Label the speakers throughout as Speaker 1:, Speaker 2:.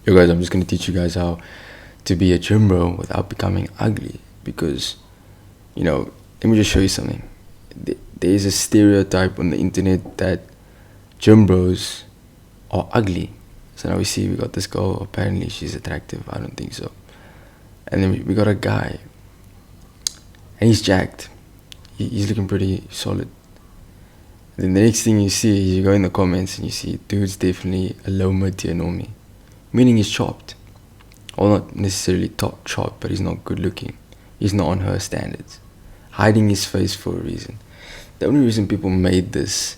Speaker 1: Yo guys, I'm just gonna teach you guys how to be a gym bro without becoming ugly. Because, let me just show you something. There is a stereotype on the internet that gym bros are ugly. So now we see we got this girl, apparently she's attractive. I don't think so. And then we got a guy, and he's jacked. He's looking pretty solid. And then the next thing you see is you go in the comments and you see dude's definitely a low mid-tier normie, meaning he's chopped. Well, not necessarily top chopped, but he's not good looking. He's not on her standards. Hiding his face for a reason. The only reason people made this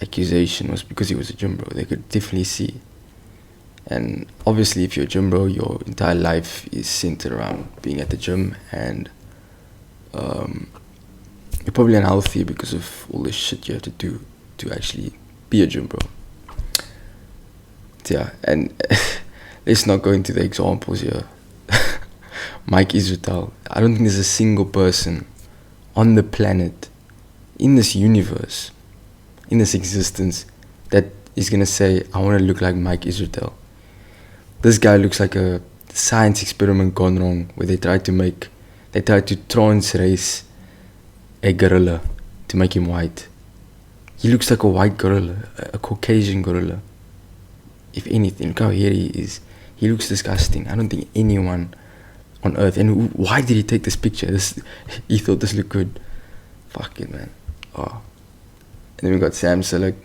Speaker 1: accusation was because he was a gym bro. They could definitely see. And obviously, if you're a gym bro, your entire life is centered around being at the gym, and you're probably unhealthy because of all the shit you have to do to actually be a gym bro. So, yeah, and let's not go into the examples here. Mike Israel. I don't think there's a single person on the planet, in this universe, in this existence, that is gonna say, I want to look like Mike Israel. This guy looks like a science experiment gone wrong, where they tried to trans-race a gorilla to make him white. He looks like a white gorilla, a Caucasian gorilla. If anything, look how hairy he is. He looks disgusting. I don't think anyone on earth. And why did he take this picture? He thought this looked good. Fuck it, man. Oh. And then we got Sam Selleck.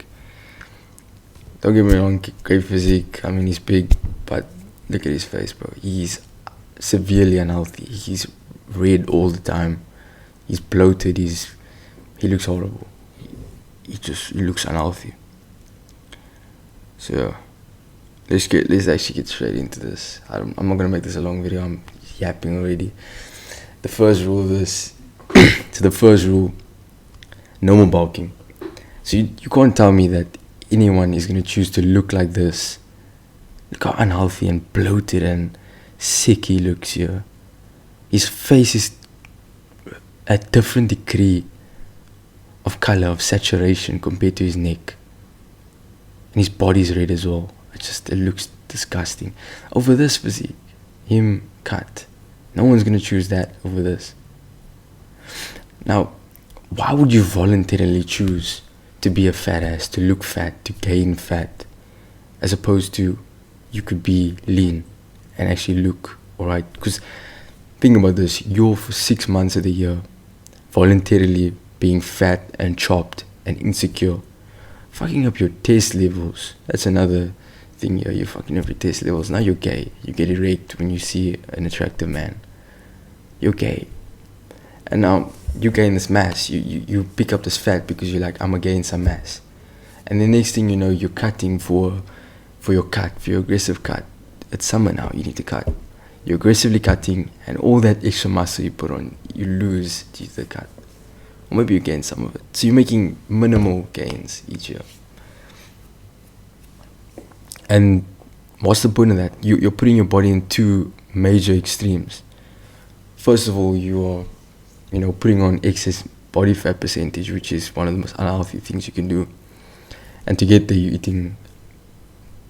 Speaker 1: Don't get me wrong, great physique. I mean, he's big, but look at his face, bro. He's severely unhealthy. He's red all the time. He's bloated. He looks horrible. He looks unhealthy. So let's actually get straight into this. I'm not gonna make this a long video. I'm yapping already. The first rule of this. So the first rule, no more bulking. So you can't tell me that anyone is gonna choose to look like this. Look how unhealthy and bloated and sick he looks here. His face is a different degree of color, of saturation compared to his neck. And his body's red as well. It looks disgusting. Over this physique, him cut. No one's gonna choose that over this. Now, why would you voluntarily choose to be a fat ass, to look fat, to gain fat, as opposed to you could be lean and actually look alright? Because think about this, you're for 6 months of the year voluntarily being fat and chopped and insecure, fucking up your taste levels. That's another thing here. You're fucking up your taste levels. Now you're gay. You get erect when you see an attractive man. You're gay. And now you gain this mass. You pick up this fat because you're like, I'm gonna gain some mass. And the next thing you know, you're cutting for your cut, for your aggressive cut. It's summer now, you need to cut. You're aggressively cutting, and all that extra muscle you put on, you lose due to the cut. Or maybe you gain some of it. So you're making minimal gains each year. And what's the point of that? You're putting your body in two major extremes. First of all, you are, putting on excess body fat percentage, which is one of the most unhealthy things you can do. And to get there, you're eating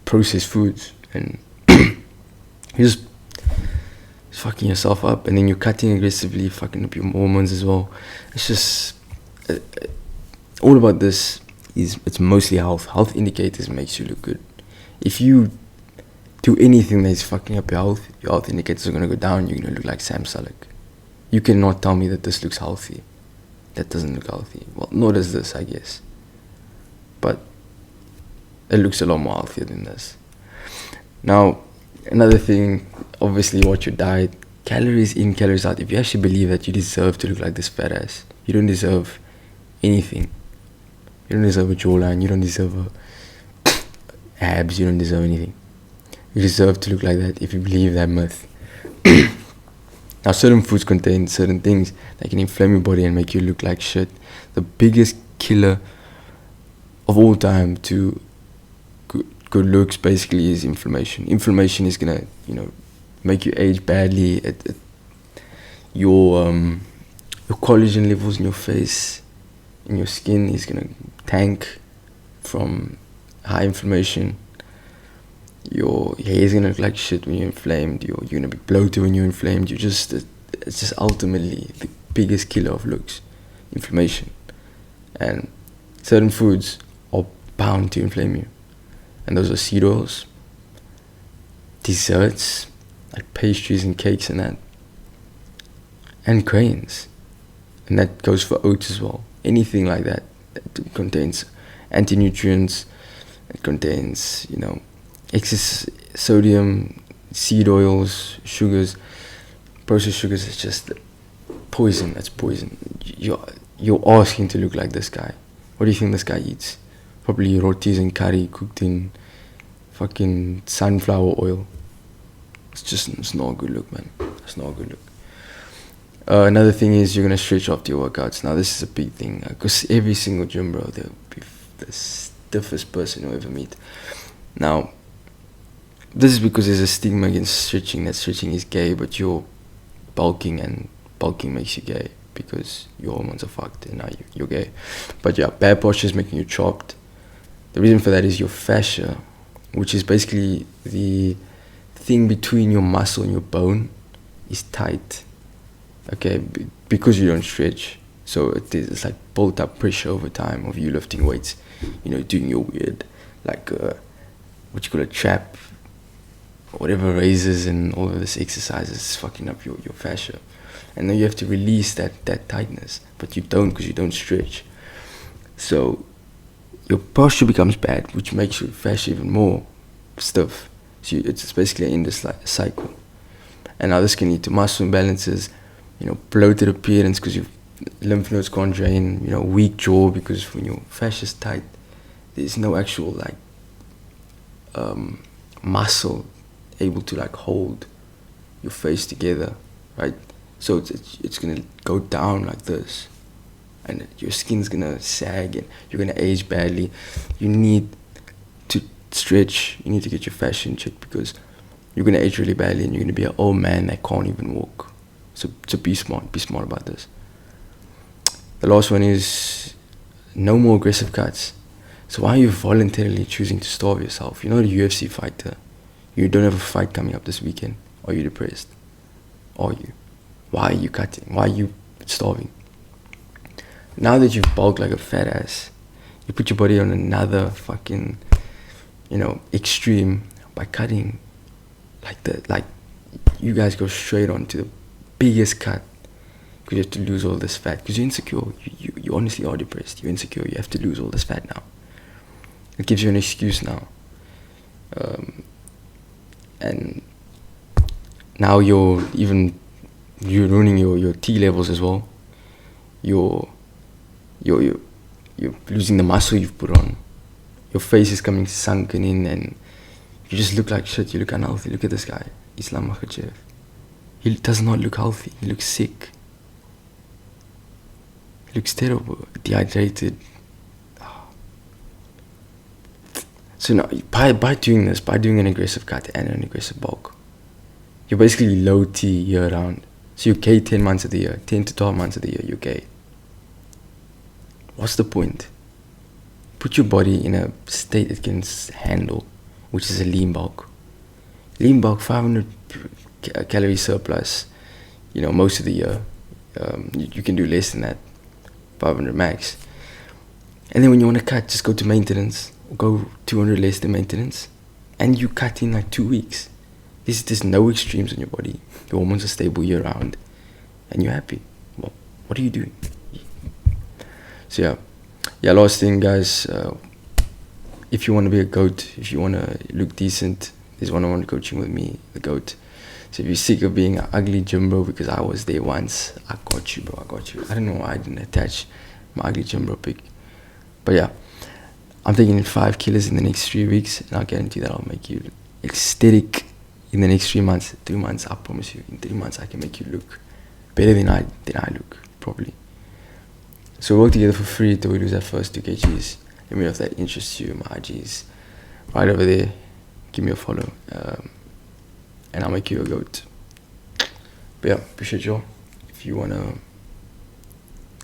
Speaker 1: processed foods, and you're just fucking yourself up. And then you're cutting aggressively, fucking up your hormones as well. It's just all about this is, it's mostly health. Health indicators makes you look good. If you do anything that's fucking up your health indicators are going to go down. You're going to look like Sam Selleck. You cannot tell me that this looks healthy. That doesn't look healthy. Well, nor does this, I guess. But it looks a lot more healthier than this. Now, another thing, obviously watch your diet. Calories in, calories out. If you actually believe that you deserve to look like this fat ass, you don't deserve anything. You don't deserve a jawline. You don't deserve abs. You don't deserve anything. You deserve to look like that if you believe that myth. Now, certain foods contain certain things that can inflame your body and make you look like shit. The biggest killer of all time to good looks basically is inflammation. Inflammation is gonna, make you age badly. Your collagen levels in your face, in your skin, is gonna tank from high inflammation. Your hair is gonna look like shit when you're inflamed. You're gonna be bloated when you're inflamed. It's just ultimately the biggest killer of looks, inflammation. And certain foods are bound to inflame you, and those are seed oils, desserts like pastries and cakes and that, and grains, and that goes for oats as well. Anything like that contains anti-nutrients. It contains, excess sodium, seed oils, sugars, processed sugars. It's just poison. That's poison. You're asking to look like this guy. What do you think this guy eats? Probably rotis and curry cooked in fucking sunflower oil. It's not a good look, man. It's not a good look. Another thing is you're gonna stretch after your workouts. Now this is a big thing because every single gym bro, they'll be the stiffest person you'll ever meet. Now, this is because there's a stigma against stretching, that stretching is gay, but you're bulking and bulking makes you gay because your hormones are fucked and now you're gay. But yeah, bad posture is making you chopped. The reason for that is your fascia, which is basically the thing between your muscle and your bone, is tight. Okay, because you don't stretch. So it's like built up pressure over time of you lifting weights, doing your weird, like, what you call a trap, or whatever, raises and all of this exercises is fucking up your fascia. And then you have to release that tightness, but you don't because you don't stretch. So your posture becomes bad, which makes your fascia even more stiff. So it's basically an endless cycle. And now this can lead to muscle imbalances, bloated appearance because your lymph nodes can't drain, weak jaw because when your fascia is tight, there's no actual muscle able to hold your face together, right? So it's gonna go down like this, and your skin's gonna sag, and you're gonna age badly. You need to stretch. You need to get your fascia in check because you're gonna age really badly, and you're gonna be an old man that can't even walk. So be smart. Be smart about this. The last one is no more aggressive cuts. So why are you voluntarily choosing to starve yourself? You're not a UFC fighter. You don't have a fight coming up this weekend. Are you depressed? Are you? Why are you cutting? Why are you starving? Now that you've bulked like a fat ass, you put your body on another fucking, extreme by cutting like that. Like, you guys go straight on to the biggest cut because you have to lose all this fat because you're insecure. You honestly are depressed. You're insecure. You have to lose all this fat now. It gives you an excuse now. And now you're ruining your T levels as well. You're losing the muscle you've put on. Your face is coming sunken in, and you just look like shit. You look unhealthy. Look at this guy, Islam Makhachev. He does not look healthy. He looks sick. He looks terrible, dehydrated. So now, by doing this, by doing an aggressive cut and an aggressive bulk, you're basically low T year round. So you're gay 10 months of the year, 10 to 12 months of the year, you're gay. What's the point? Put your body in a state it can handle, which is a lean bulk. Lean bulk, 500 calorie surplus, most of the year. You can do less than that, 500 max. And then when you want to cut, just go to maintenance. Go 200 less than maintenance, and you cut in 2 weeks. There's no extremes on your body. Your hormones are stable year round, and you're happy. Well, what are you doing? So yeah. Last thing, guys. If you want to be a goat, if you want to look decent, there's one-on-one coaching with me, the goat. So if you're sick of being an ugly gym bro, because I was there once, I got you, bro. I got you. I don't know why I didn't attach my ugly gym bro pic, but yeah. I'm taking in 5 kilos in the next 3 weeks, and I'll guarantee that I'll make you ecstatic in the next 3 months. 3 months, I promise you. In 3 months, I can make you look better than I look, probably. So we'll work together for free till we lose our first 2 kgs. Let me know if that interests you. My IG's right over there. Give me a follow, and I'll make you a goat. But yeah, appreciate y'all. If you wanna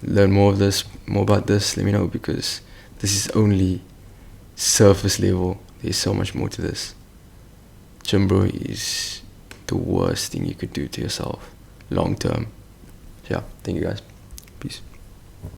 Speaker 1: learn more about this, let me know, because this is only surface level. There's so much more to this. gym, bro, is the worst thing you could do to yourself long term. Yeah, thank you guys. Peace.